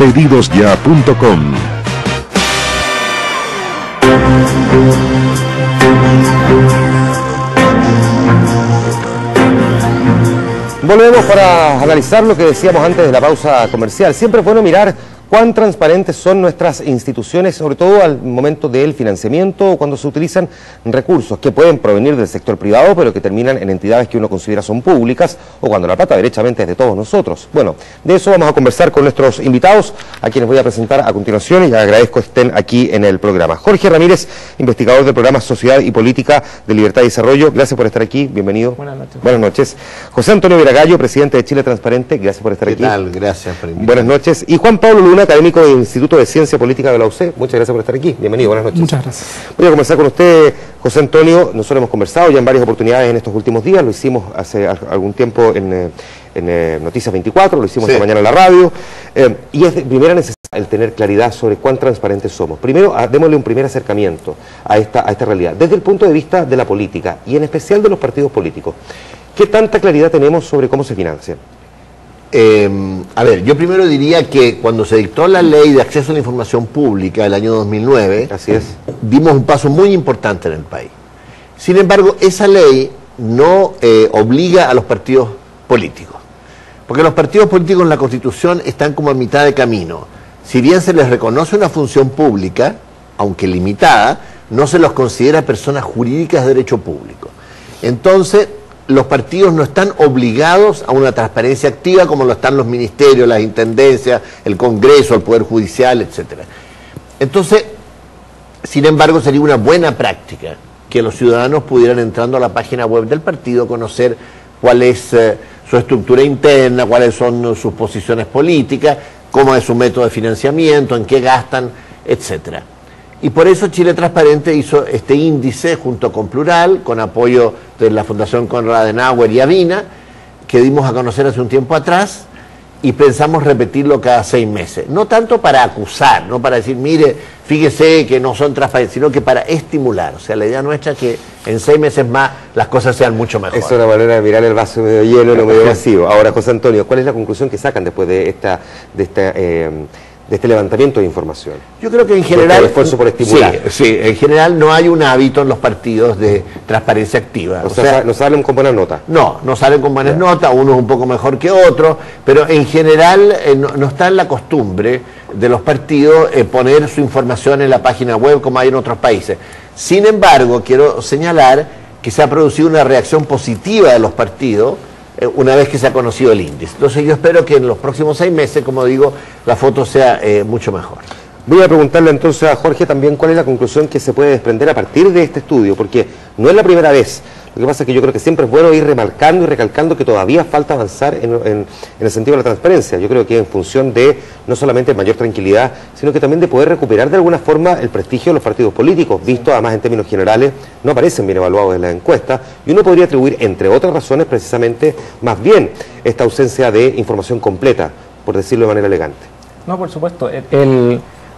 PedidosYa.com. Volvemos para analizar lo que decíamos antes de la pausa comercial. Siempre es bueno mirar cuán transparentes son nuestras instituciones, sobre todo al momento del financiamiento o cuando se utilizan recursos que pueden provenir del sector privado, pero que terminan en entidades que uno considera son públicas, o cuando la plata derechamente es de todos nosotros. Bueno, de eso vamos a conversar con nuestros invitados, a quienes voy a presentar a continuación, y agradezco estén aquí en el programa. Jorge Ramírez, investigador del programa Sociedad y Política de Libertad y Desarrollo, gracias por estar aquí, bienvenido. Buenas noches. Buenas noches. José Antonio Viragallo, presidente de Chile Transparente, gracias por estar aquí. ¿Qué tal? Gracias por invitarme. Buenas noches. Y Juan Pablo Luna, académico del Instituto de Ciencia Política de la UC, muchas gracias por estar aquí. Bienvenido, buenas noches. Muchas gracias. Voy a conversar con usted, José Antonio. Nosotros hemos conversado ya en varias oportunidades en estos últimos días, lo hicimos hace algún tiempo en Noticias 24, lo hicimos esta mañana en la radio, y es de primera necesidad el tener claridad sobre cuán transparentes somos. Primero, démosle un primer acercamiento a esta realidad, desde el punto de vista de la política, y en especial de los partidos políticos. ¿Qué tanta claridad tenemos sobre cómo se financian? A ver, yo primero diría que cuando se dictó la ley de acceso a la información pública el año 2009, así es, dimos un paso muy importante en el país. Sin embargo, esa ley no obliga a los partidos políticos, porque los partidos políticos en la Constitución están como a mitad de camino. Si bien se les reconoce una función pública, aunque limitada, no se los considera personas jurídicas de derecho público. Entonces, los partidos no están obligados a una transparencia activa como lo están los ministerios, las intendencias, el Congreso, el Poder Judicial, etc. Entonces, sin embargo, sería una buena práctica que los ciudadanos pudieran, entrando a la página web del partido, conocer cuál es su estructura interna, cuáles son sus posiciones políticas, cómo es su método de financiamiento, en qué gastan, etc. Y por eso Chile Transparente hizo este índice junto con Plural, con apoyo de la Fundación Konrad Adenauer y Avina, que dimos a conocer hace un tiempo atrás, y pensamos repetirlo cada 6 meses. No tanto para acusar, no para decir, mire, fíjese que no son transparentes, sino que para estimular. O sea, la idea nuestra es que en 6 meses más las cosas sean mucho mejor. Es una manera de mirar el vaso medio lleno, no medio vacío. Ahora, José Antonio, ¿cuál es la conclusión que sacan después de este levantamiento de información? Yo creo que en general... el esfuerzo por estimular. Sí, en general no hay un hábito en los partidos de transparencia activa. O sea, no salen con buenas notas. No salen con buenas notas, uno es un poco mejor que otro, pero en general no está en la costumbre de los partidos poner su información en la página web como hay en otros países. Sin embargo, quiero señalar que se ha producido una reacción positiva de los partidos una vez que se ha conocido el índice. Entonces yo espero que en los próximos 6 meses, como digo, la foto sea mucho mejor. Voy a preguntarle entonces a Jorge también cuál es la conclusión que se puede desprender a partir de este estudio, porque no es la primera vez. Lo que pasa es que yo creo que siempre es bueno ir remarcando y recalcando que todavía falta avanzar en el sentido de la transparencia. Yo creo que en función de no solamente mayor tranquilidad, sino que también de poder recuperar de alguna forma el prestigio de los partidos políticos, visto además en términos generales, no aparecen bien evaluados en las encuestas, y uno podría atribuir, entre otras razones, precisamente más bien esta ausencia de información completa, por decirlo de manera elegante. No, por supuesto.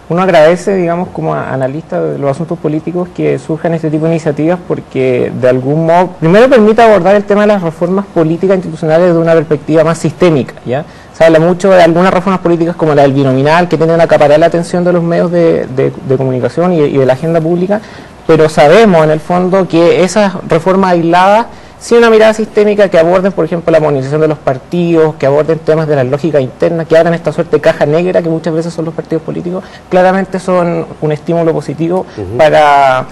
Uno agradece, digamos, como analista de los asuntos políticos, que surjan este tipo de iniciativas porque, de algún modo, primero permite abordar el tema de las reformas políticas institucionales desde una perspectiva más sistémica, ¿ya? Se habla mucho de algunas reformas políticas como la del binominal, que tienden a acaparar la atención de los medios de comunicación y de la agenda pública, pero sabemos, en el fondo, que esas reformas aisladas, sin una mirada sistémica que aborden, por ejemplo, la modernización de los partidos, que aborden temas de la lógica interna, que abran esta suerte de caja negra que muchas veces son los partidos políticos, claramente son un estímulo positivo para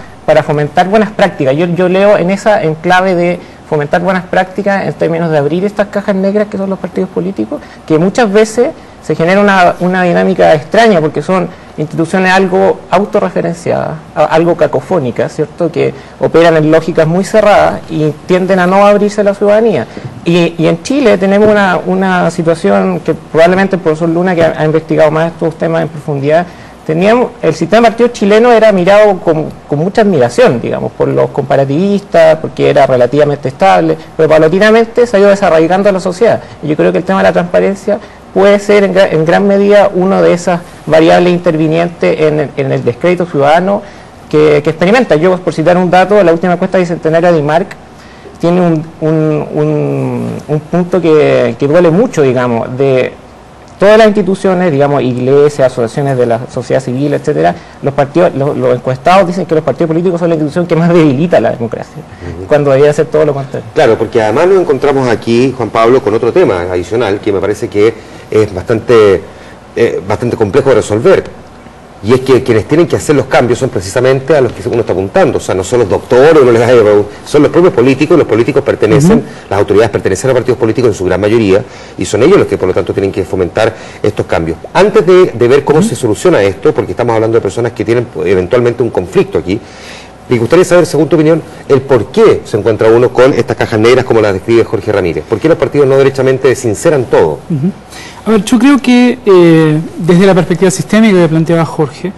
fomentar buenas prácticas. Yo leo en clave de fomentar buenas prácticas en términos de abrir estas cajas negras que son los partidos políticos, que muchas veces se genera una dinámica extraña porque son instituciones algo autorreferenciadas, algo cacofónicas, ¿cierto?, que operan en lógicas muy cerradas y tienden a no abrirse a la ciudadanía. Y en Chile tenemos una situación que probablemente el profesor Luna, que ha investigado más estos temas en profundidad, el sistema de partidos chileno era mirado con mucha admiración, digamos, por los comparativistas, porque era relativamente estable, pero paulatinamente se ha ido desarraigando a la sociedad. Y yo creo que el tema de la transparencia puede ser en gran medida una de esas variables intervinientes en el descrédito ciudadano que experimenta. Yo, por citar un dato, la última encuesta bicentenaria de IMARC tiene un punto que duele mucho, digamos, de todas las instituciones, digamos, iglesias, asociaciones de la sociedad civil, etcétera, los partidos, los encuestados dicen que los partidos políticos son la institución que más debilita la democracia, cuando debería ser todo lo contrario. Claro, porque además nos encontramos aquí, Juan Pablo, con otro tema adicional que me parece que es bastante complejo de resolver. Y es que quienes tienen que hacer los cambios son precisamente a los que uno está apuntando, o sea, no son los doctores, son los propios políticos, los políticos pertenecen, las autoridades pertenecen a partidos políticos en su gran mayoría, y son ellos los que por lo tanto tienen que fomentar estos cambios. Antes de ver cómo se soluciona esto, porque estamos hablando de personas que tienen eventualmente un conflicto aquí, me gustaría saber, según tu opinión, el por qué se encuentra uno con estas cajas negras como las describe Jorge Ramírez. ¿Por qué los partidos no derechamente sinceran todo? A ver, yo creo que desde la perspectiva sistémica que planteaba Jorge,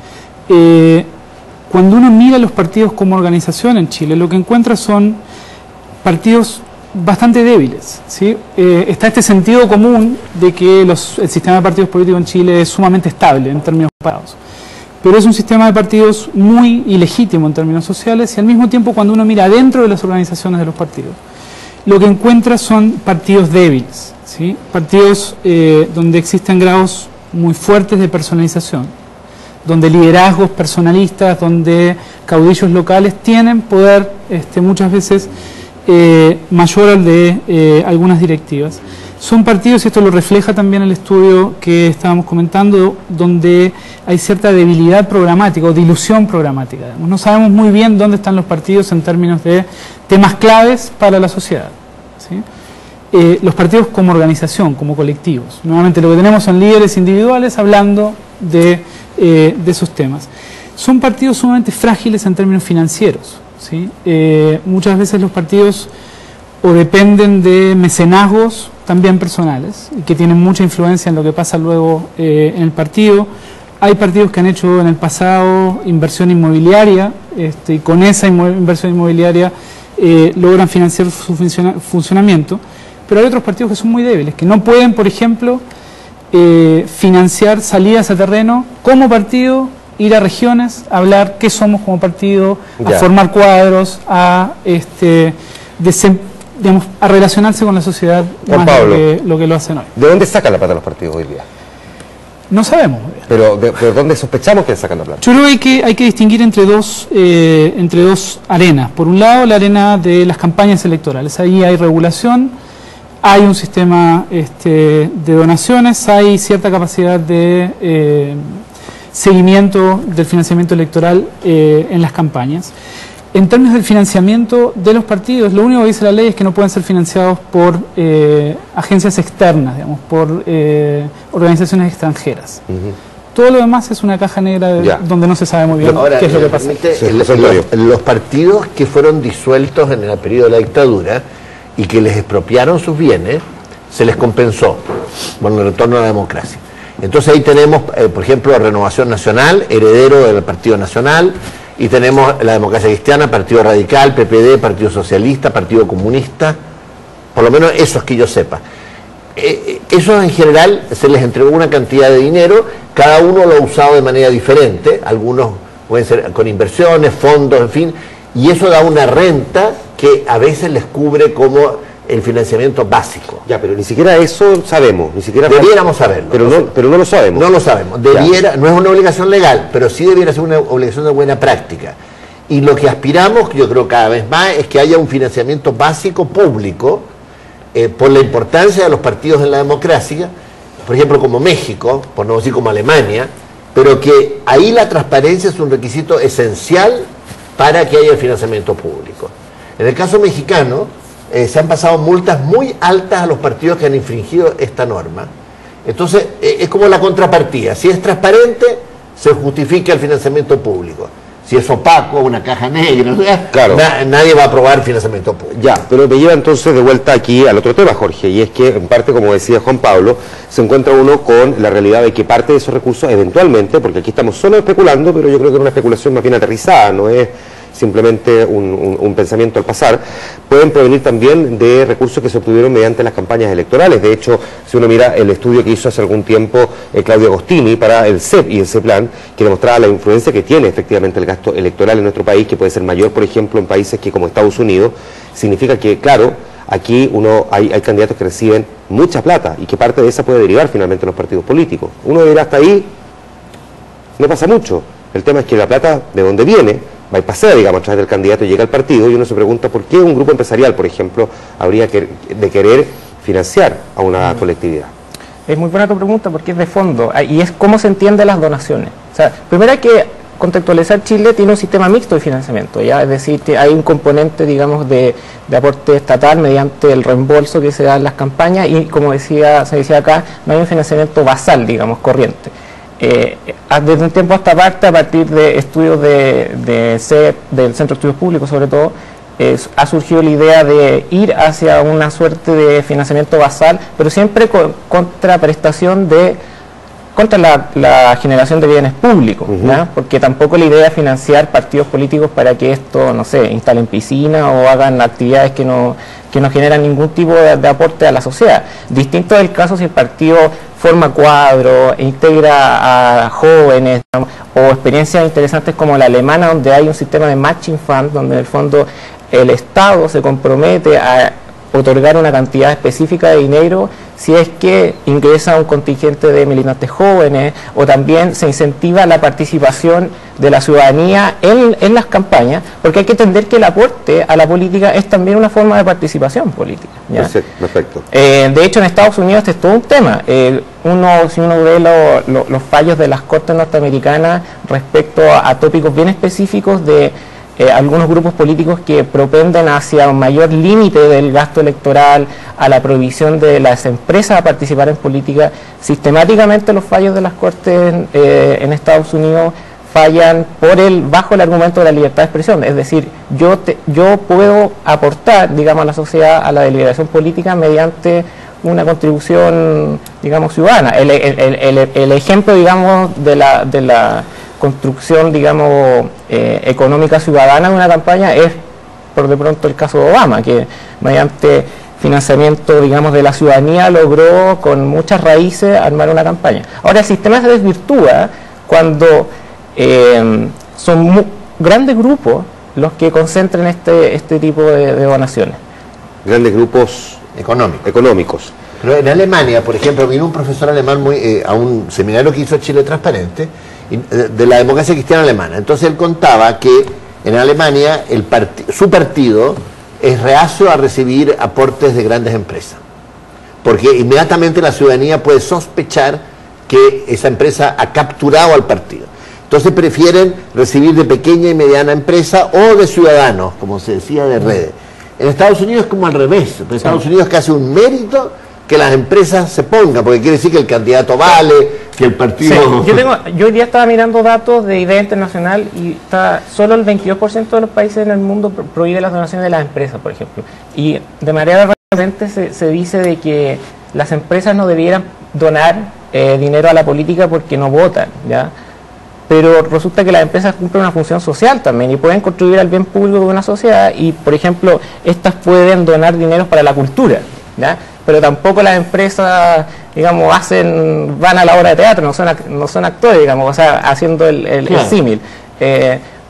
cuando uno mira los partidos como organización en Chile, lo que encuentra son partidos bastante débiles, ¿sí? Está este sentido común de que el sistema de partidos políticos en Chile es sumamente estable en términos parados. Pero es un sistema de partidos muy ilegítimo en términos sociales y al mismo tiempo cuando uno mira dentro de las organizaciones de los partidos, lo que encuentra son partidos débiles, ¿sí? Partidos donde existen grados muy fuertes de personalización, donde liderazgos personalistas, donde caudillos locales tienen poder muchas veces mayor al de algunas directivas. Son partidos, y esto lo refleja también el estudio que estábamos comentando, donde hay cierta debilidad programática o dilución programática. Digamos. No sabemos muy bien dónde están los partidos en términos de temas claves para la sociedad, ¿sí? Los partidos como organización, como colectivos. Nuevamente lo que tenemos son líderes individuales hablando de esos temas. Son partidos sumamente frágiles en términos financieros, ¿sí? Muchas veces los partidos o dependen de mecenazgos también personales, y que tienen mucha influencia en lo que pasa luego en el partido. Hay partidos que han hecho en el pasado inversión inmobiliaria, y con esa inversión inmobiliaria logran financiar su funcionamiento, pero hay otros partidos que son muy débiles, que no pueden, por ejemplo, financiar salidas a terreno como partido, ir a regiones, a hablar qué somos como partido, a formar cuadros, a digamos, a relacionarse con la sociedad Juan más Pablo, lo que lo hacen hoy. ¿De dónde sacan la plata los partidos hoy día? No sabemos muy bien. Pero ¿de dónde sospechamos que sacan la plata? Yo creo que hay que distinguir entre dos arenas. Por un lado, la arena de las campañas electorales. Ahí hay regulación, hay un sistema de donaciones, hay cierta capacidad de seguimiento del financiamiento electoral en las campañas. En términos del financiamiento de los partidos, lo único que dice la ley es que no pueden ser financiados por agencias externas, digamos, por organizaciones extranjeras. Todo lo demás es una caja negra donde no se sabe muy bien qué es lo que pasa. Los partidos que fueron disueltos en el periodo de la dictadura y que les expropiaron sus bienes, se les compensó, bueno, el retorno a la democracia. Entonces ahí tenemos, por ejemplo, Renovación Nacional, heredero del Partido Nacional, y tenemos la Democracia Cristiana, Partido Radical, PPD, Partido Socialista, Partido Comunista, por lo menos esos que yo sepa. Esos en general se les entregó una cantidad de dinero, cada uno lo ha usado de manera diferente, algunos pueden ser con inversiones, fondos, en fin, y eso da una renta que a veces les cubre como el financiamiento básico. Ya, pero ni siquiera eso sabemos, ni siquiera debiéramos saberlo. Pero no lo sabemos. No lo sabemos. Debiera, no es una obligación legal, pero sí debiera ser una obligación de buena práctica. Y lo que aspiramos, yo creo cada vez más, es que haya un financiamiento básico público por la importancia de los partidos en la democracia, por ejemplo como México, por no decir como Alemania, pero que ahí la transparencia es un requisito esencial para que haya el financiamiento público. En el caso mexicano, se han pasado multas muy altas a los partidos que han infringido esta norma. Entonces, es como la contrapartida. Si es transparente, se justifica el financiamiento público. Si es opaco, una caja negra, claro, nadie va a aprobar financiamiento público. Ya, pero me lleva entonces de vuelta aquí al otro tema, Jorge, y es que en parte, como decía Juan Pablo, se encuentra uno con la realidad de que parte de esos recursos eventualmente, porque aquí estamos solo especulando, pero yo creo que es una especulación más bien aterrizada, no es simplemente un pensamiento al pasar, pueden provenir también de recursos que se obtuvieron mediante las campañas electorales. De hecho, si uno mira el estudio que hizo hace algún tiempo Claudio Agostini para el CEP y el CEPLAN, que demostraba la influencia que tiene efectivamente el gasto electoral en nuestro país, que puede ser mayor, por ejemplo, en países que como Estados Unidos, significa que, claro, Aquí hay candidatos que reciben mucha plata y que parte de esa puede derivar finalmente en los partidos políticos. Uno dirá, hasta ahí no pasa mucho. El tema es que la plata, de dónde viene, va y pasea, digamos, a través del candidato y llega al partido, y uno se pregunta por qué un grupo empresarial, por ejemplo, habría de querer financiar a una colectividad. Es muy buena tu pregunta porque es de fondo y es cómo se entienden las donaciones. O sea, primero hay que contextualizar. Chile tiene un sistema mixto de financiamiento, ¿ya? Es decir, que hay un componente, digamos, de aporte estatal mediante el reembolso que se da en las campañas y, como se decía acá, no hay un financiamiento basal, digamos, corriente. Desde un tiempo a esta parte, a partir de estudios del Centro de Estudios Públicos sobre todo, ha surgido la idea de ir hacia una suerte de financiamiento basal, pero siempre con contraprestación contra la generación de bienes públicos, ¿ya? Porque tampoco la idea es financiar partidos políticos para que esto, no sé, instalen piscinas o hagan actividades que no generan ningún tipo de aporte a la sociedad. Distinto del caso si el partido forma cuadros, integra a jóvenes, digamos, o experiencias interesantes como la alemana, donde hay un sistema de matching fund, donde en el fondo el Estado se compromete a otorgar una cantidad específica de dinero si es que ingresa un contingente de militantes jóvenes, o también se incentiva la participación de la ciudadanía en las campañas, porque hay que entender que el aporte a la política es también una forma de participación política, ¿ya? Perfecto. De hecho, en Estados Unidos este es todo un tema. Si uno ve los fallos de las cortes norteamericanas respecto a tópicos bien específicos de algunos grupos políticos que propenden hacia un mayor límite del gasto electoral, a la prohibición de las empresas a participar en política, sistemáticamente los fallos de las cortes en Estados Unidos fallan bajo el argumento de la libertad de expresión. Es decir, yo puedo aportar, digamos, a la sociedad, a la deliberación política mediante una contribución, digamos, ciudadana. El ejemplo, digamos, de la construcción, digamos, económica ciudadana de una campaña es, por de pronto, el caso de Obama, que mediante financiamiento, digamos, de la ciudadanía logró con muchas raíces armar una campaña. Ahora, el sistema se desvirtúa cuando son grandes grupos los que concentran este tipo de donaciones. Grandes grupos económicos. Pero en Alemania, por ejemplo, vino un profesor alemán a un seminario que hizo Chile Transparente, de la democracia cristiana alemana. Entonces él contaba que en Alemania su partido es reacio a recibir aportes de grandes empresas, porque inmediatamente la ciudadanía puede sospechar que esa empresa ha capturado al partido. Entonces prefieren recibir de pequeña y mediana empresa o de ciudadanos, como se decía, de redes. En Estados Unidos es como al revés. En Estados Unidos es casi un mérito que las empresas se pongan, porque quiere decir que el candidato vale, que el partido... Sí. Yo hoy día estaba mirando datos de Idea Internacional y solo el 22% de los países en el mundo prohíbe las donaciones de las empresas, por ejemplo. Y de manera recurrente se dice de que las empresas no debieran donar dinero a la política porque no votan, ¿ya? Pero resulta que las empresas cumplen una función social también y pueden contribuir al bien público de una sociedad y, por ejemplo, estas pueden donar dinero para la cultura, ¿ya? Pero tampoco las empresas, digamos, van a la obra de teatro, no son actores, digamos, o sea, haciendo el símil.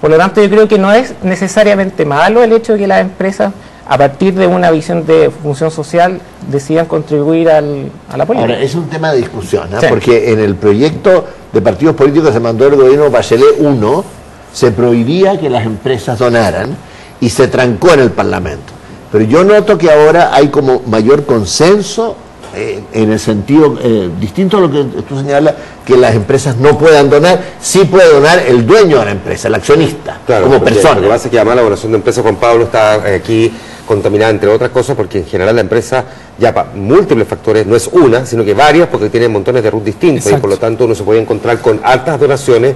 Por lo tanto, yo creo que no es necesariamente malo el hecho de que las empresas, a partir de una visión de función social, decidan contribuir a la política. Ahora, es un tema de discusión, ¿eh? Sí. Porque en el proyecto de partidos políticos que se mandó el gobierno Bachelet 1, se prohibía que las empresas donaran y se trancó en el Parlamento. Pero yo noto que ahora hay como mayor consenso en el sentido distinto a lo que tú señalas, que las empresas no puedan donar. Sí puede donar el dueño de la empresa, el accionista, claro, como persona. Lo que pasa es que además la donación de empresas, Juan Pablo, está aquí contaminada, entre otras cosas, porque en general la empresa, ya para múltiples factores, no es una, sino que varias, porque tiene montones de RUT distintos. Exacto. Y por lo tanto uno se puede encontrar con altas donaciones,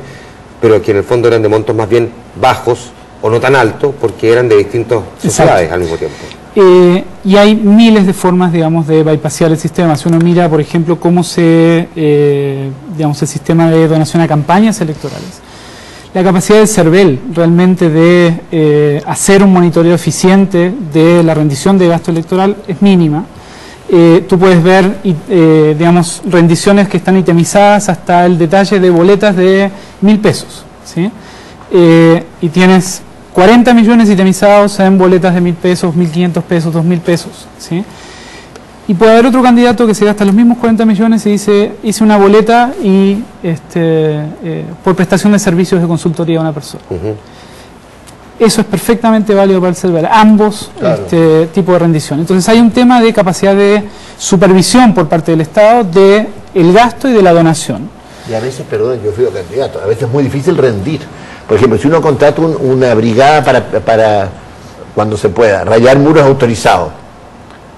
pero que en el fondo eran de montos más bien bajos, o no tan alto, porque eran de distintas sociedades. Exacto. Al mismo tiempo. Y hay miles de formas, digamos, de bypassear el sistema. Si uno mira, por ejemplo, cómo digamos, el sistema de donación a campañas electorales, la capacidad del CERVEL realmente de hacer un monitoreo eficiente de la rendición de gasto electoral es mínima. Tú puedes ver, digamos, rendiciones que están itemizadas hasta el detalle de boletas de 1.000 pesos, ¿sí? Y tienes 40 millones itemizados en boletas de 1.000 pesos, 1.500 pesos, 2.000 pesos, ¿sí? Y puede haber otro candidato que se gasta los mismos 40 millones y dice, hice una boleta y por prestación de servicios de consultoría a una persona. Eso es perfectamente válido para el CERVEL, ambos tipos de rendición. Entonces hay un tema de capacidad de supervisión por parte del Estado de el gasto y de la donación. Y a veces, perdón, yo fui candidato, a veces es muy difícil rendir. Por ejemplo, si uno contrata una brigada para, cuando se pueda, rayar muros autorizados,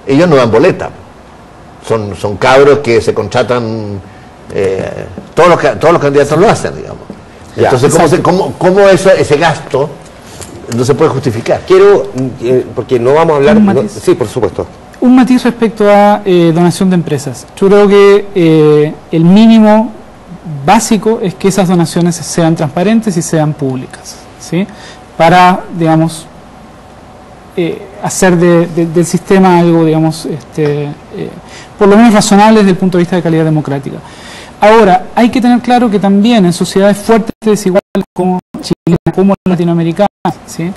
ellos no dan boleta. Son cabros que se contratan, todos los candidatos lo hacen, digamos. Ya, entonces, ¿cómo ese gasto no se puede justificar? Quiero, porque no vamos a hablar... sí, por supuesto. Un matiz respecto a donación de empresas. Yo creo que el mínimo básico es que esas donaciones sean transparentes y sean públicas, ¿sí? Para, digamos, hacer del sistema algo, digamos, por lo menos razonable desde el punto de vista de calidad democrática. Ahora, hay que tener claro que también en sociedades fuertes y desiguales como Chile, como latinoamericanas, ¿sí?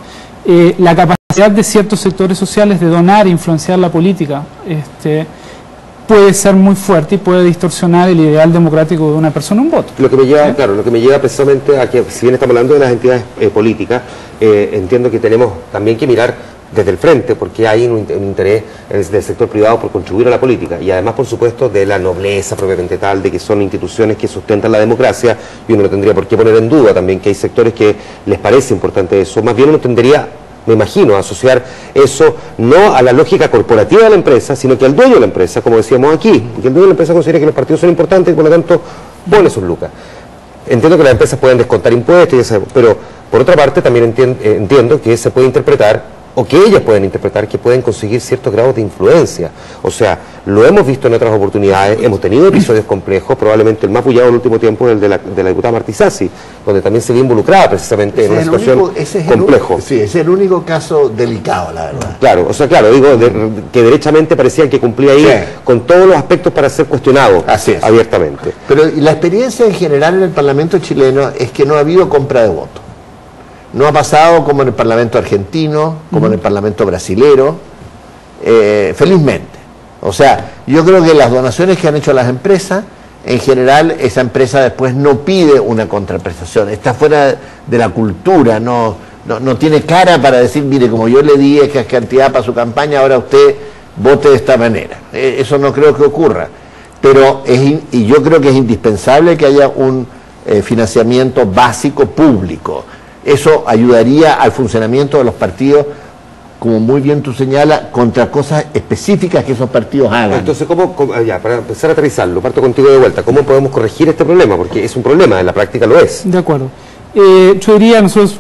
La capacidad de ciertos sectores sociales de donar e influenciar la política puede ser muy fuerte y puede distorsionar el ideal democrático de una persona un voto. Lo que me lleva, claro, lo que me lleva precisamente a que, si bien estamos hablando de las entidades políticas, entiendo que tenemos también que mirar desde el frente, porque hay un interés del sector privado por contribuir a la política, y además, por supuesto, de la nobleza propiamente tal, de que son instituciones que sustentan la democracia, y uno no tendría por qué poner en duda también que hay sectores que les parece importante eso. Más bien uno tendría, me imagino, asociar eso no a la lógica corporativa de la empresa, sino que al dueño de la empresa, como decíamos aquí, que el dueño de la empresa considera que los partidos son importantes y por lo tanto pone sus lucas. Entiendo que las empresas pueden descontar impuestos, pero por otra parte también entiendo que se puede interpretar, o que ellas pueden interpretar, que pueden conseguir ciertos grados de influencia. O sea, lo hemos visto en otras oportunidades, hemos tenido episodios complejos, probablemente el más bullado en el último tiempo es el de la diputada Martí Sassi, donde también se vio involucrada precisamente en una situación compleja. Sí, ese es el único caso delicado, la verdad. Claro, o sea, claro, digo, que derechamente parecía que cumplía ahí con todos los aspectos para ser cuestionado abiertamente. Pero la experiencia en general en el Parlamento chileno es que no ha habido compra de votos. No ha pasado como en el Parlamento argentino, como en el Parlamento brasilero, felizmente. O sea, yo creo que las donaciones que han hecho las empresas, en general, esa empresa después no pide una contraprestación, está fuera de la cultura, no tiene cara para decir, mire, como yo le di esta cantidad para su campaña, ahora usted vote de esta manera. Eso no creo que ocurra. Pero y yo creo que es indispensable que haya un financiamiento básico público. Eso ayudaría al funcionamiento de los partidos, como muy bien tú señalas, contra cosas específicas que esos partidos hagan. Entonces, para empezar a aterrizarlo, parto contigo de vuelta, ¿cómo podemos corregir este problema? Porque es un problema, en la práctica lo es. De acuerdo. Yo diría, nosotros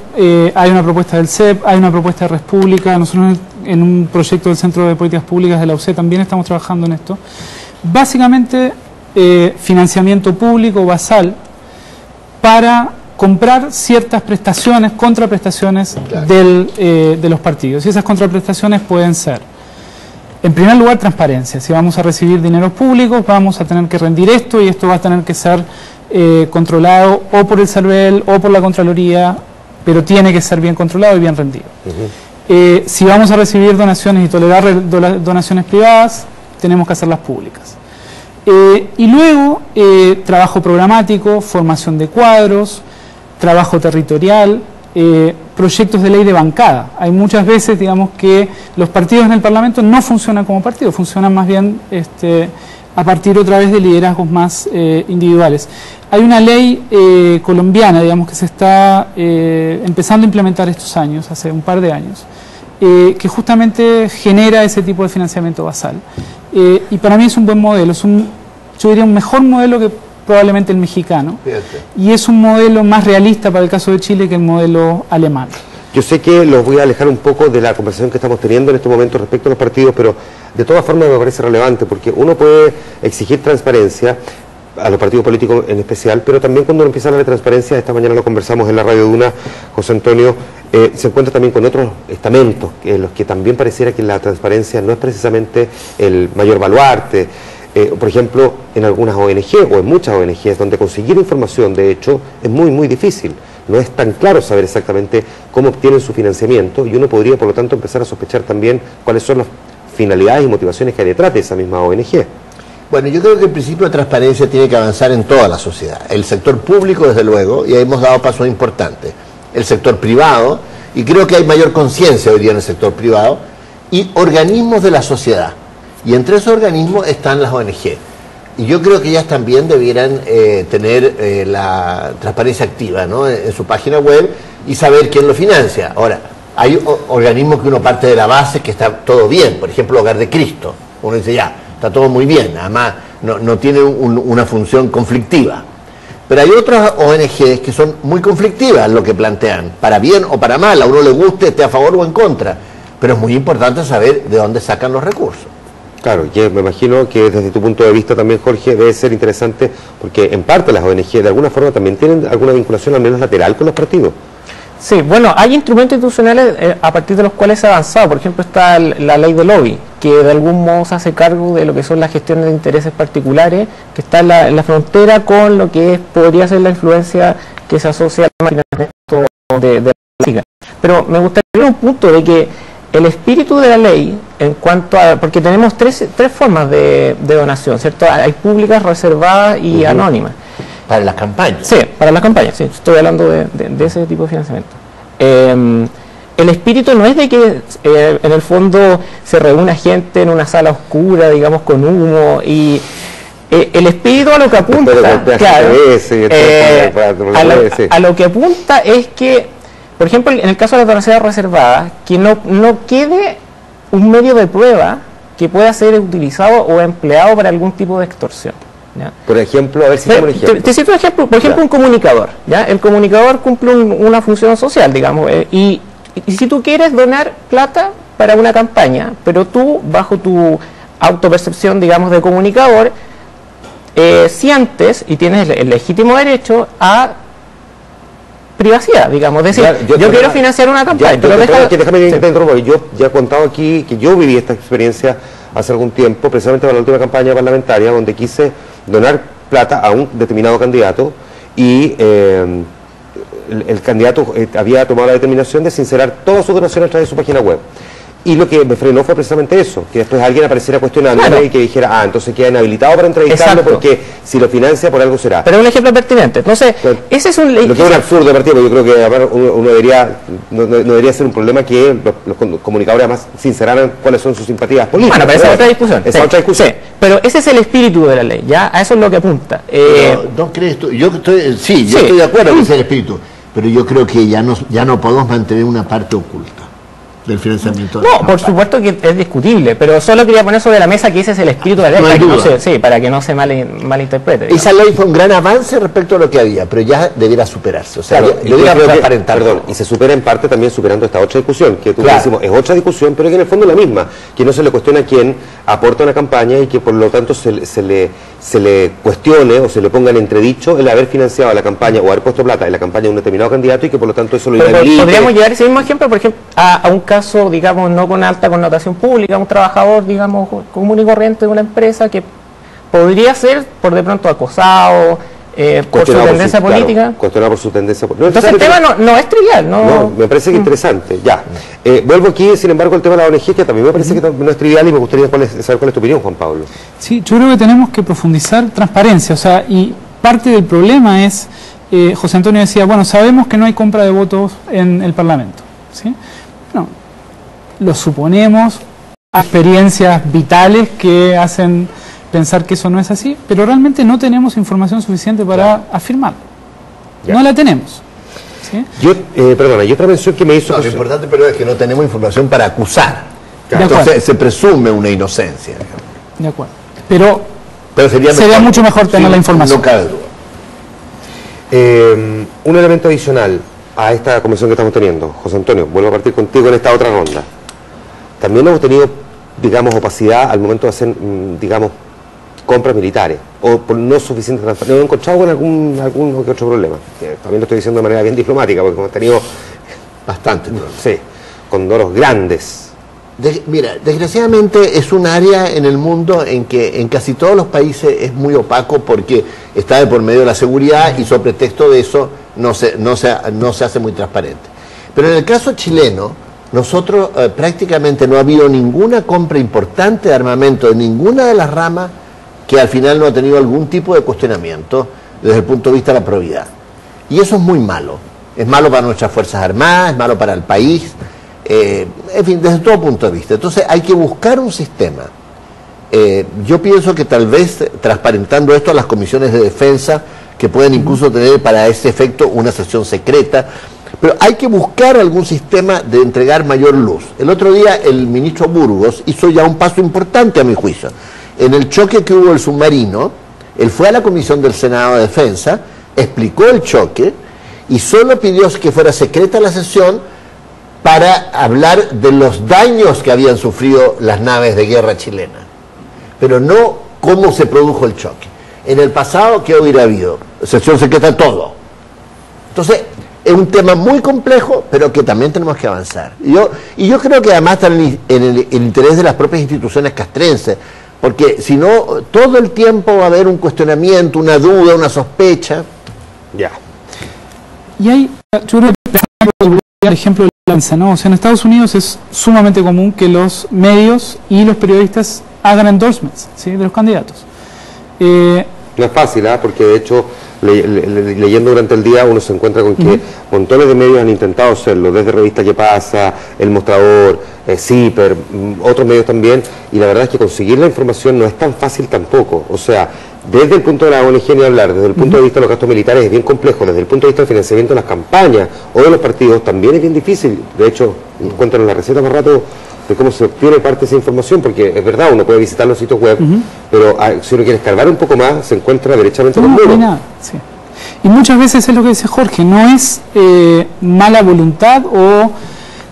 hay una propuesta del CEP, hay una propuesta de Res Pública, nosotros en un proyecto del Centro de Políticas Públicas de la UC también estamos trabajando en esto. Básicamente, financiamiento público basal para comprar ciertas prestaciones, contraprestaciones de los partidos. Y esas contraprestaciones pueden ser, en primer lugar, transparencia. Si vamos a recibir dineros públicos, vamos a tener que rendir esto y esto va a tener que ser controlado o por el CERVEL o por la Contraloría, pero tiene que ser bien controlado y bien rendido. Si vamos a recibir donaciones y tolerar donaciones privadas, tenemos que hacerlas públicas. Y luego, trabajo programático, formación de cuadros, trabajo territorial, proyectos de ley de bancada. Hay muchas veces, digamos, que los partidos en el Parlamento no funcionan como partidos, funcionan más bien a partir otra vez de liderazgos más individuales. Hay una ley colombiana, digamos, que se está empezando a implementar estos años, hace un par de años, que justamente genera ese tipo de financiamiento basal. Y para mí es un buen modelo, yo diría un mejor modelo que probablemente el mexicano. Fíjate. Y es un modelo más realista para el caso de Chile que el modelo alemán. Yo sé que los voy a alejar un poco de la conversación que estamos teniendo en este momento respecto a los partidos, pero de todas formas me parece relevante, porque uno puede exigir transparencia a los partidos políticos en especial, pero también cuando uno empieza a hablar de transparencia, esta mañana lo conversamos en la Radio Duna, José Antonio, se encuentra también con otros estamentos, en los que también pareciera que la transparencia no es precisamente el mayor baluarte. Por ejemplo, en algunas ONG o en muchas ONGs donde conseguir información, de hecho, es muy, muy difícil. no es tan claro saber exactamente cómo obtienen su financiamiento, y uno podría, por lo tanto, empezar a sospechar también cuáles son las finalidades y motivaciones que hay detrás de esa misma ONG. Bueno, yo creo que el principio de transparencia tiene que avanzar en toda la sociedad. El sector público, desde luego, y hemos dado pasos importantes. El sector privado, y creo que hay mayor conciencia hoy día en el sector privado, y organismos de la sociedad. Y entre esos organismos están las ONG. Y yo creo que ellas también debieran tener la transparencia activa, ¿no?, en su página web y saber quién lo financia. Ahora, hay organismos que uno parte de la base que está todo bien. Por ejemplo, Hogar de Cristo. Uno dice, ya, está todo muy bien, además no tiene una función conflictiva. Pero hay otras ONGs que son muy conflictivas lo que plantean, para bien o para mal, a uno le guste, esté a favor o en contra. Pero es muy importante saber de dónde sacan los recursos. Claro, y me imagino que desde tu punto de vista también, Jorge, debe ser interesante, porque en parte las ONG de alguna forma también tienen alguna vinculación al menos lateral con los partidos. Sí, bueno, hay instrumentos institucionales a partir de los cuales se ha avanzado. Por ejemplo, está la ley de lobby, que de algún modo se hace cargo de lo que son las gestiones de intereses particulares, que está en la frontera con lo que podría ser la influencia que se asocia al financiamiento de la política. Pero me gustaría un punto de que el espíritu de la ley, en cuanto a, porque tenemos tres formas de donación, ¿cierto? Hay públicas, reservadas y anónimas. Para las campañas. Sí, para las campañas, sí, estoy hablando de ese tipo de financiamiento. El espíritu no es de que en el fondo se reúna gente en una sala oscura, digamos, con humo, y el espíritu a lo que apunta, claro, a lo que apunta es que, por ejemplo, en el caso de las donaciones reservadas, que no quede un medio de prueba que pueda ser utilizado o empleado para algún tipo de extorsión. ¿Ya? Por ejemplo, a ver si tengo un ejemplo. Te cito un ejemplo, por ejemplo, un comunicador. ¿Ya? El comunicador cumple una función social, digamos, y si tú quieres donar plata para una campaña, pero tú, bajo tu autopercepción, digamos, de comunicador, sientes y tienes el legítimo derecho a privacidad, digamos, es decir, yo quiero financiar una campaña, pero déjame interrumpir. Yo ya he contado aquí que yo viví esta experiencia hace algún tiempo, precisamente para la última campaña parlamentaria, donde quise donar plata a un determinado candidato y el candidato había tomado la determinación de sincerar toda su donación a través de su página web. Y lo que me frenó fue precisamente eso, que después alguien apareciera cuestionándome, claro, y que dijera, entonces queda inhabilitado para entrevistarlo. Exacto, porque si lo financia por algo será. Pero es un ejemplo pertinente. Entonces, ese es un... Lo que es un absurdo de partida, porque yo creo que uno no debería ser un problema que los comunicadores además sinceraran cuáles son sus simpatías políticas. Bueno, pero esa es otra discusión. Esa otra discusión. Sí, pero ese es el espíritu de la ley, ¿ya? A eso es lo que apunta. ¿No crees tú? Yo estoy de acuerdo con ese espíritu, pero yo creo que ya no podemos mantener una parte oculta del financiamiento. No, por supuesto que es discutible, pero solo quería poner sobre la mesa que ese es el espíritu de la ley, para que no se malinterprete. Esa ley fue un gran avance respecto a lo que había, pero ya debiera superarse. O sea, claro, debiera transparentar. Perdón, y se supera en parte también superando esta otra discusión, que tú decimos es otra discusión, pero que en el fondo es la misma, que no se le cuestiona a quién aporta una campaña y que por lo tanto se le cuestione o se le ponga en entredicho el haber financiado la campaña o haber puesto plata en la campaña de un determinado candidato y que por lo tanto eso lo inhabilite. Podríamos llevar ese mismo ejemplo, por ejemplo, a un caso, digamos, no con alta connotación pública, un trabajador, digamos, común y corriente de una empresa que podría ser por de pronto acosado por su tendencia política. Claro, cuestionado por su tendencia política. Entonces el tema no es trivial. No, me parece que interesante. Ya. Vuelvo aquí, sin embargo, al tema de la ONG, que también me parece que no es trivial y me gustaría saber cuál es tu opinión, Juan Pablo. Sí, yo creo que tenemos que profundizar transparencia, o sea, y parte del problema es, José Antonio decía, bueno, sabemos que no hay compra de votos en el Parlamento, ¿sí? Bueno, lo suponemos, experiencias vitales que hacen pensar que eso no es así, pero realmente no tenemos información suficiente para afirmarlo. No la tenemos. ¿Sí? Perdona, y otra mención que me hizo... lo importante pero es que no tenemos información para acusar. Entonces se presume una inocencia. De acuerdo. Pero sería mucho mejor tener la información. No cabe duda. Un elemento adicional a esta conversación que estamos teniendo, José Antonio, vuelvo a partir contigo en esta otra ronda. También hemos tenido, digamos, opacidad al momento de hacer, digamos, compras militares, o por no suficiente transparencia. Nos hemos encontrado con algún que otro problema. También lo estoy diciendo de manera bien diplomática, porque hemos tenido bastante, sí, con doros grandes. Mira, desgraciadamente es un área en el mundo en que en casi todos los países es muy opaco porque está de por medio de la seguridad y sobre pretexto de eso no se hace muy transparente. Pero en el caso chileno, nosotros prácticamente no ha habido ninguna compra importante de armamento de ninguna de las ramas que al final no ha tenido algún tipo de cuestionamiento desde el punto de vista de la probidad. Y eso es muy malo. Es malo para nuestras Fuerzas Armadas, es malo para el país, en fin, desde todo punto de vista. Entonces hay que buscar un sistema. Yo pienso que tal vez transparentando esto a las comisiones de defensa, que pueden incluso tener para ese efecto una sesión secreta, pero hay que buscar algún sistema de entregar mayor luz. El otro día el ministro Burgos hizo ya un paso importante a mi juicio. En el choque que hubo el submarino, él fue a la Comisión del Senado de Defensa, explicó el choque y solo pidió que fuera secreta la sesión para hablar de los daños que habían sufrido las naves de guerra chilenas, pero no cómo se produjo el choque. En el pasado, ¿qué hubiera habido? Sesión secreta todo. Entonces, es un tema muy complejo, pero que también tenemos que avanzar. Y yo creo que además está en el interés de las propias instituciones castrenses, porque si no, todo el tiempo va a haber un cuestionamiento, una duda, una sospecha. Ya. Y hay, yo creo que el ejemplo de la prensa, ¿no? O sea, en Estados Unidos es sumamente común que los medios y los periodistas hagan endorsements, ¿sí?, de los candidatos. No es fácil, porque de hecho, leyendo durante el día, uno se encuentra con que montones de medios han intentado hacerlo, desde Revista Que Pasa, El Mostrador, CIPER, otros medios también, y la verdad es que conseguir la información no es tan fácil tampoco. O sea, desde el punto de la ONG ni hablar, desde el punto de vista de los gastos militares es bien complejo, desde el punto de vista del financiamiento de las campañas o de los partidos también es bien difícil. De hecho, cuéntanos la receta más rato de cómo se obtiene parte de esa información, porque es verdad, uno puede visitar los sitios web, pero si uno quiere escarbar un poco más, se encuentra derechamente con no hay nada, sí. Y muchas veces es lo que dice Jorge, no es mala voluntad o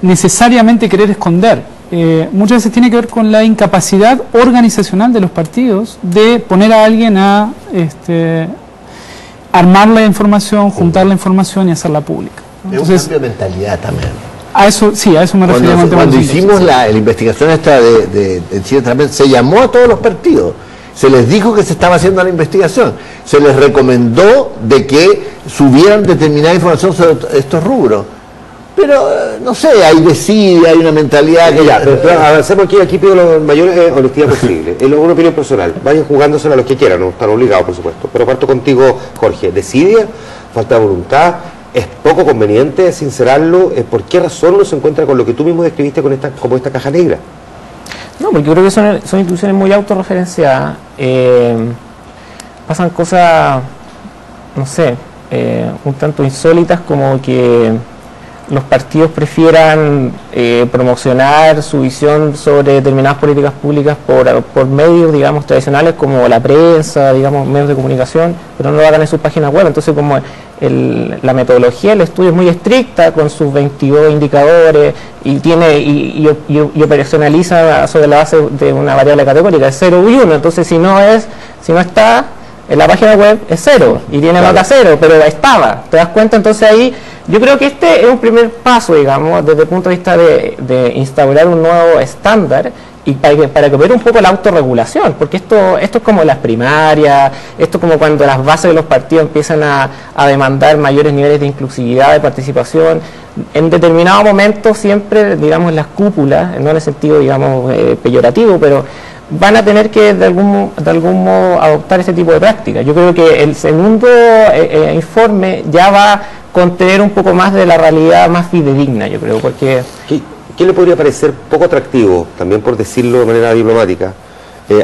necesariamente querer esconder. Muchas veces tiene que ver con la incapacidad organizacional de los partidos de poner a alguien a armar la información, juntar la información y hacerla pública. Entonces, es un cambio de mentalidad también. A eso, sí, a eso me refería. Cuando hicimos la investigación esta de Chile también, se llamó a todos los partidos, se les dijo que se estaba haciendo la investigación, se les recomendó de que subieran determinada información sobre estos rubros. Pero, no sé, hay desidia, hay una mentalidad que... Ya, pero avancemos aquí pido la mayor honestidad posible. Es una opinión personal, vayan jugándosela a los que quieran, no están obligados, por supuesto. Pero parto contigo, Jorge. ¿Desidia? ¿Falta de voluntad? ¿Es poco conveniente sincerarlo? ¿Por qué razón uno se encuentra con lo que tú mismo describiste como esta caja negra? No, porque creo que son instituciones muy autorreferenciadas. Pasan cosas, no sé, un tanto insólitas, como que los partidos prefieran promocionar su visión sobre determinadas políticas públicas por medios, digamos, tradicionales como la prensa, digamos, medios de comunicación, pero no lo hagan en sus páginas web. Entonces, como la metodología del estudio es muy estricta, con sus 22 indicadores, y operacionaliza sobre la base de una variable categórica, es 0 y 1. Entonces, si no está en la página web, es 0 y tiene nota 0, pero estaba, ¿te das cuenta? Entonces ahí yo creo que este es un primer paso, digamos, desde el punto de vista de instaurar un nuevo estándar, y para que opere un poco la autorregulación, porque esto es como las primarias, esto es como cuando las bases de los partidos empiezan a demandar mayores niveles de inclusividad, de participación. En determinado momento siempre, digamos, las cúpulas, no en el sentido, digamos, peyorativo, pero van a tener que de algún modo adoptar ese tipo de prácticas. Yo creo que el segundo informe ya va a contener un poco más de la realidad más fidedigna, yo creo, porque... ¿Qué le podría parecer poco atractivo, también por decirlo de manera diplomática,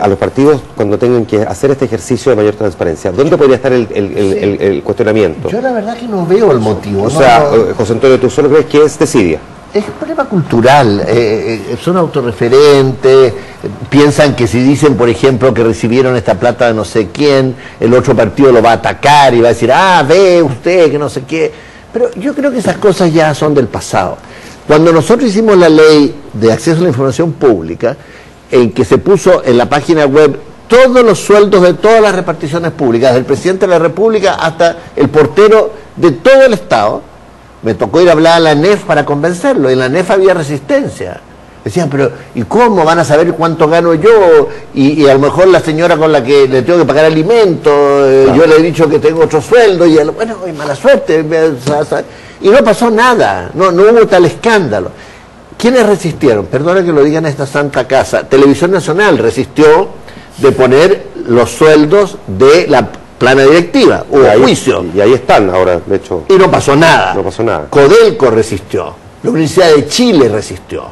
a los partidos cuando tengan que hacer este ejercicio de mayor transparencia? ¿Dónde podría estar el cuestionamiento? Yo la verdad que no veo el motivo. O sea, José Antonio, ¿tú solo crees que es desidia? Es un problema cultural, son autorreferentes, piensan que si dicen, por ejemplo, que recibieron esta plata de no sé quién, el otro partido lo va a atacar y va a decir, ve usted, que no sé qué. Pero yo creo que esas cosas ya son del pasado. Cuando nosotros hicimos la ley de acceso a la información pública, en que se puso en la página web todos los sueldos de todas las reparticiones públicas, del presidente de la República hasta el portero de todo el Estado, me tocó ir a hablar a la ANEF para convencerlo, y en la ANEF había resistencia, Decían, pero ¿y cómo van a saber cuánto gano yo? Y a lo mejor la señora con la que le tengo que pagar alimentos, yo le he dicho que tengo otro sueldo, y bueno, mala suerte. Y no pasó nada, no hubo tal escándalo. ¿Quiénes resistieron? Perdona que lo digan a esta santa casa. Televisión Nacional resistió de poner los sueldos de la plana directiva. Hubo juicio. Y ahí están ahora, de hecho. Y no pasó nada. No pasó nada. Codelco resistió. La Universidad de Chile resistió.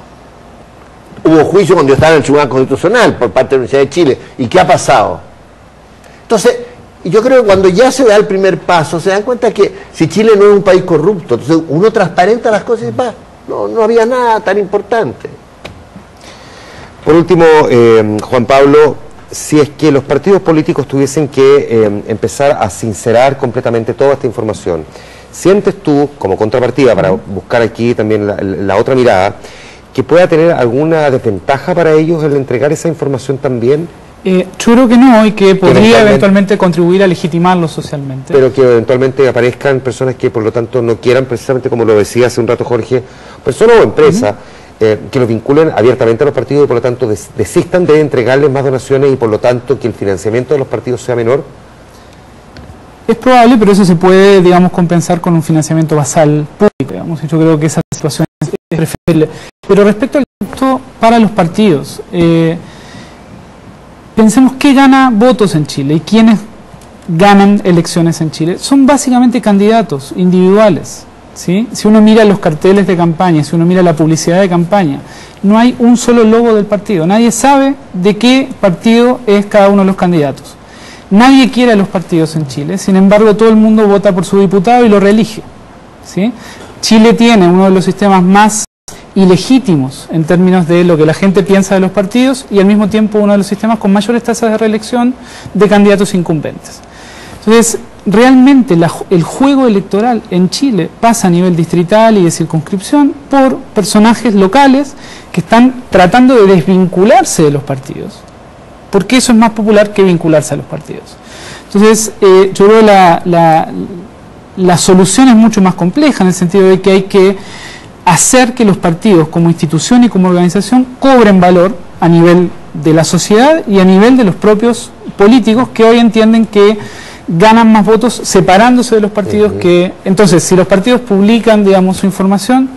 Hubo juicio cuando yo estaba en el Tribunal Constitucional por parte de la Universidad de Chile. ¿Y qué ha pasado? Entonces, yo creo que cuando ya se da el primer paso, se dan cuenta que si Chile no es un país corrupto, entonces uno transparenta las cosas y va. No había nada tan importante. Por último, Juan Pablo, si es que los partidos políticos tuviesen que empezar a sincerar completamente toda esta información, ¿sientes tú, como contrapartida, para buscar aquí también la otra mirada, que pueda tener alguna desventaja para ellos el entregar esa información también? Yo creo que no, y que podría eventualmente contribuir a legitimarlo socialmente. Pero que eventualmente aparezcan personas que por lo tanto no quieran, precisamente como lo decía hace un rato Jorge, personas o empresas que los vinculen abiertamente a los partidos y por lo tanto desistan de entregarles más donaciones y por lo tanto que el financiamiento de los partidos sea menor. Es probable, pero eso se puede, digamos, compensar con un financiamiento basal público, digamos, y yo creo que esa situación es preferible. Pero respecto al costo para los partidos, pensemos qué gana votos en Chile y quiénes ganan elecciones en Chile. Son básicamente candidatos individuales, ¿sí? Si uno mira los carteles de campaña, si uno mira la publicidad de campaña, no hay un solo logo del partido. Nadie sabe de qué partido es cada uno de los candidatos. Nadie quiere a los partidos en Chile, sin embargo todo el mundo vota por su diputado y lo reelige, ¿sí? Chile tiene uno de los sistemas más ilegítimos en términos de lo que la gente piensa de los partidos y al mismo tiempo uno de los sistemas con mayores tasas de reelección de candidatos incumbentes. Entonces, realmente el juego electoral en Chile pasa a nivel distrital y de circunscripción por personajes locales que están tratando de desvincularse de los partidos, porque eso es más popular que vincularse a los partidos. Entonces, yo creo la solución es mucho más compleja en el sentido de que hay que hacer que los partidos como institución y como organización cobren valor a nivel de la sociedad y a nivel de los propios políticos que hoy entienden que ganan más votos separándose de los partidos que... Entonces, si los partidos publican, digamos, su información,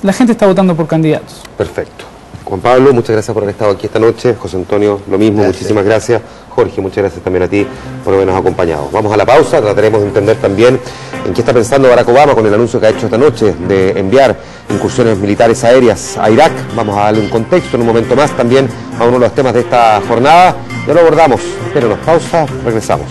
la gente está votando por candidatos. Perfecto. Juan Pablo, muchas gracias por haber estado aquí esta noche. José Antonio, lo mismo, muchísimas gracias. Jorge, muchas gracias también a ti por habernos acompañado. Vamos a la pausa, trataremos de entender también en qué está pensando Barack Obama con el anuncio que ha hecho esta noche de enviar incursiones militares aéreas a Irak. Vamos a darle un contexto en un momento más también a uno de los temas de esta jornada. Ya lo abordamos, pero nos pausa, regresamos.